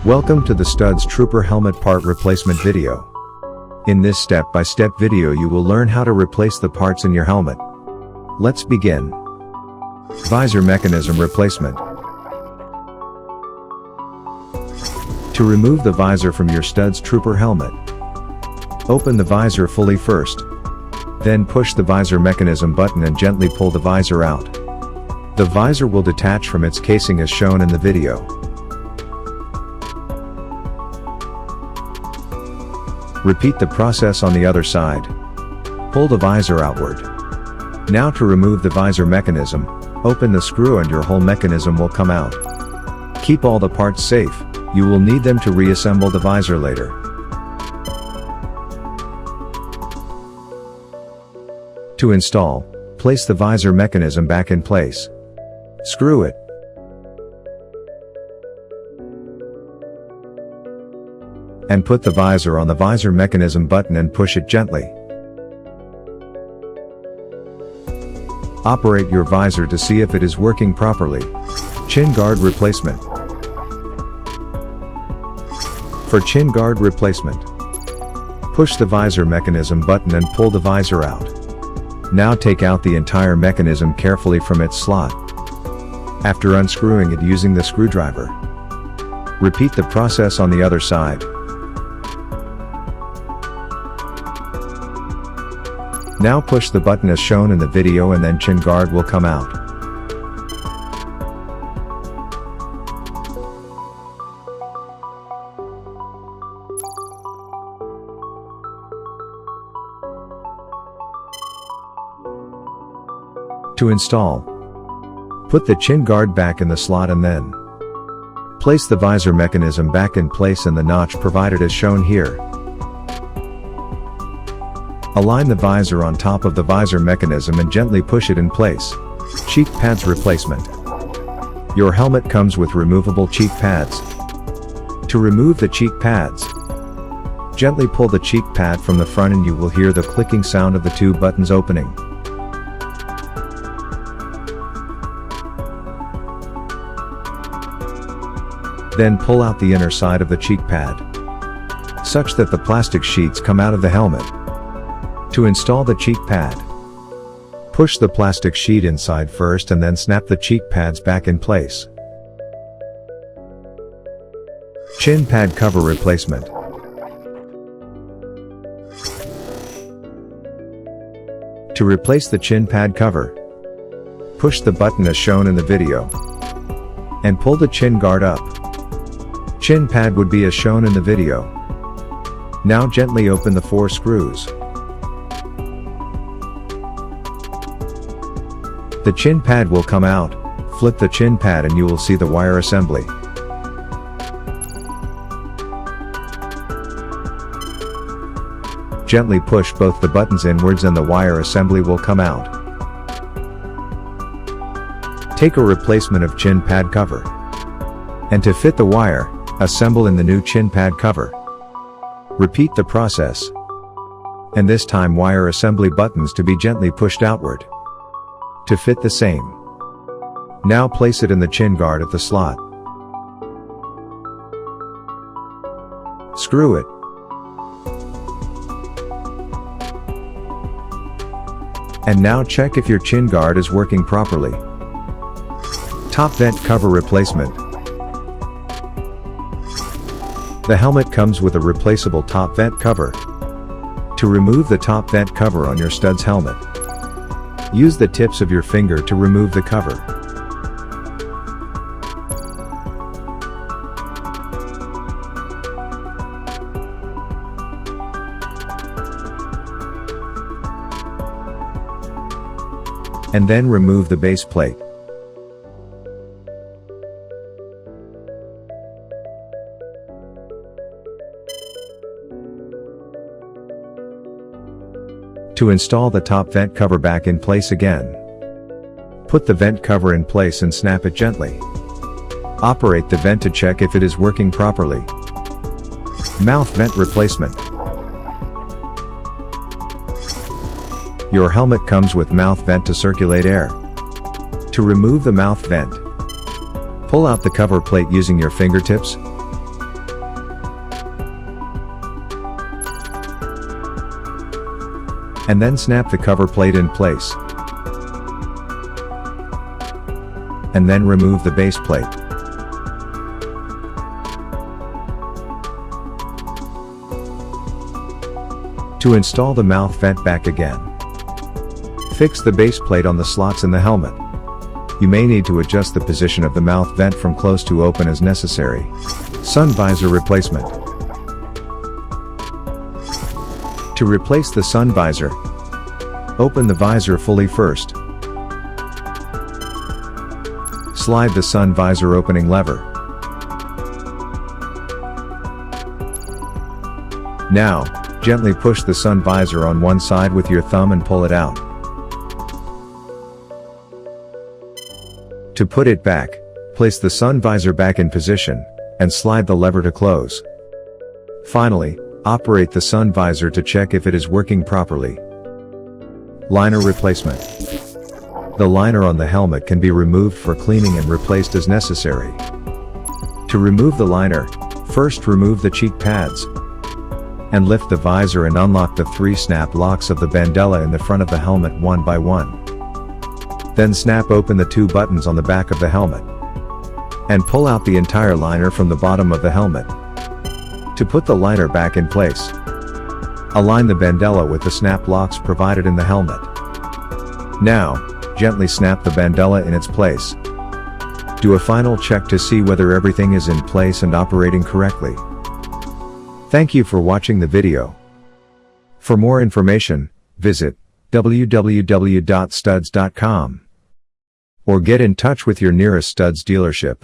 Welcome to the Studs Trooper Helmet Part Replacement video. In this step-by-step video you will learn how to replace the parts in your helmet. Let's begin. Visor Mechanism Replacement. To remove the visor from your Studs Trooper helmet, open the visor fully first. Then push the visor mechanism button and gently pull the visor out. The visor will detach from its casing as shown in the video. Repeat the process on the other side. Pull the visor outward. Now to remove the visor mechanism, open the screw and your whole mechanism will come out. Keep all the parts safe, you will need them to reassemble the visor later. To install, place the visor mechanism back in place. Screw it. And put the visor on the visor mechanism button and push it gently. Operate your visor to see if it is working properly. Chin guard replacement. For chin guard replacement, push the visor mechanism button and pull the visor out. Now take out the entire mechanism carefully from its slot. After unscrewing it using the screwdriver, repeat the process on the other side. Now push the button as shown in the video and then chin guard will come out. To install, put the chin guard back in the slot and then place the visor mechanism back in place in the notch provided as shown here. Align the visor on top of the visor mechanism and gently push it in place. Cheek pads replacement. Your helmet comes with removable cheek pads. To remove the cheek pads, gently pull the cheek pad from the front and you will hear the clicking sound of the two buttons opening. Then pull out the inner side of the cheek pad, such that the plastic sheets come out of the helmet. To install the cheek pad, push the plastic sheet inside first and then snap the cheek pads back in place. Chin pad cover replacement. To replace the chin pad cover, push the button as shown in the video and pull the chin guard up. Chin pad would be as shown in the video. Now gently open the 4 screws. The chin pad will come out. Flip the chin pad and you will see the wire assembly. Gently push both the buttons inwards and the wire assembly will come out. Take a replacement of chin pad cover. And to fit the wire, assemble in the new chin pad cover. Repeat the process. And this time wire assembly buttons to be gently pushed outward to fit the same. Now place it in the chin guard at the slot. Screw it. And now check if your chin guard is working properly. Top vent cover replacement. The helmet comes with a replaceable top vent cover. To remove the top vent cover on your Studs helmet, use the tips of your finger to remove the cover. And then remove the base plate. To install the top vent cover back in place again, put the vent cover in place and snap it gently. Operate the vent to check if it is working properly. Mouth vent replacement. Your helmet comes with mouth vent to circulate air. To remove the mouth vent, Pull out the cover plate using your fingertips. And then snap the cover plate in place. And then remove the base plate. To install the mouth vent back again, fix the base plate on the slots in the helmet. You may need to adjust the position of the mouth vent from close to open as necessary. Sun visor replacement. To replace the sun visor, open the visor fully first. Slide the sun visor opening lever. Now, gently push the sun visor on one side with your thumb and pull it out. To put it back, place the sun visor back in position, and slide the lever to close. Finally, operate the sun visor to check if it is working properly. Liner replacement. The liner on the helmet can be removed for cleaning and replaced as necessary. To remove the liner, first remove the cheek pads, and lift the visor and unlock the 3 snap locks of the bandella in the front of the helmet one by one. Then snap open the 2 buttons on the back of the helmet, and pull out the entire liner from the bottom of the helmet. To put the liner back in place, align the bandella with the snap locks provided in the helmet. Now, gently snap the bandella in its place. Do a final check to see whether everything is in place and operating correctly. Thank you for watching the video. For more information, visit www.studs.com or get in touch with your nearest Studs dealership.